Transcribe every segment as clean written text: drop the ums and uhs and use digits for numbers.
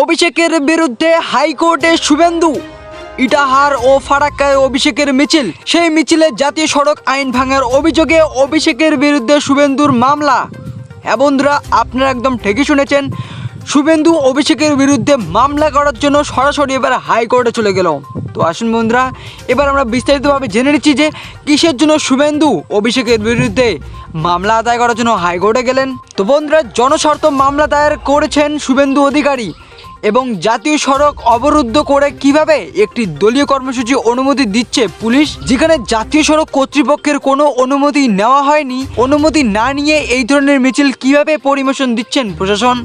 অভিষেকের বিরুদ্ধে হাইকোর্টে শুভেন্দু। ইটাহার ও ফারাক্কায় অভিষেকের মিছিল, সেই মিছিলে জাতীয় সড়ক আইন ভাঙার অভিযোগে অভিষেকের বিরুদ্ধে শুভেন্দুর মামলা। হ্যাঁ বন্ধুরা, আপনারা একদম ঠিকই শুনেছেন, শুভেন্দু অভিষেকের বিরুদ্ধে মামলা করার জন্য সরাসরি এবার হাইকোর্টে চলে গেল। তো আসুন বন্ধুরা, এবার আমরা বিস্তারিতভাবে জেনে নিচ্ছি যে কিসের জন্য শুভেন্দু অভিষেকের বিরুদ্ধে মামলা আদায় করার জন্য হাইকোর্টে গেলেন। তো বন্ধুরা, জনস্বার্থ মামলা দায়ের করেছেন শুভেন্দু অধিকারী এবং জাতীয় সড়ক অবরুদ্ধ করে কিভাবে একটি দলীয় কর্মসূচি অনুমতি দিচ্ছে পুলিশ, যেখানে জাতীয় সড়ক কর্তৃপক্ষের কোনো অনুমতি নেওয়া হয়নি। অনুমতি না নিয়ে এই ধরনের মিছিল কিভাবে পরিবেশন দিচ্ছেন প্রশাসন,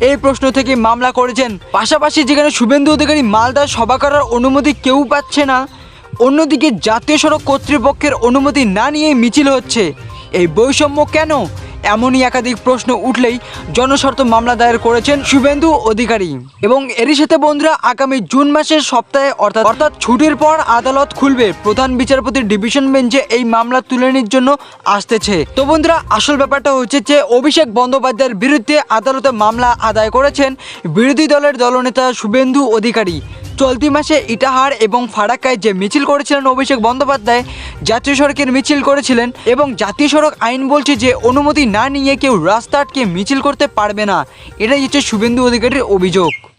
এই প্রশ্ন থেকে মামলা করেছেন। পাশাপাশি যেখানে শুভেন্দু অধিকারী মালদা সভা করার অনুমতি কেউ পাচ্ছে না, অন্যদিকে জাতীয় সড়ক কর্তৃপক্ষের অনুমতি না নিয়ে মিছিল হচ্ছে, এই বৈষম্য কেন? এমনই একাধিক প্রশ্ন উঠলেই জনস্বার্থ মামলা দায়ের করেছেন শুভেন্দু অধিকারী। এবং এরই সাথে বন্ধুরা, আগামী জুন মাসের সপ্তাহে অর্থাৎ ছুটির পর আদালত খুলবে। প্রধান বিচারপতির ডিভিশন বেঞ্চে এই মামলা তুলনের জন্য আসতেছে। তো বন্ধুরা, আসল ব্যাপারটা হচ্ছে যে অভিষেক বন্দ্যোপাধ্যায়ের বিরুদ্ধে আদালতে মামলা আদায় করেছেন বিরোধী দলের দলনেতা শুভেন্দু অধিকারী। চলতি মাসে ইটাহার এবং ফারাক্কায় যে মিছিল করেছিলেন অভিষেক বন্দ্যোপাধ্যায়, জাতীয় সড়কের মিছিল করেছিলেন এবং জাতীয় সড়ক আইন বলছে যে অনুমতি না নিয়ে কেউ রাস্তা আটকে মিছিল করতে পারবে না। এটাই হচ্ছে শুভেন্দু অধিকারীর অভিযোগ।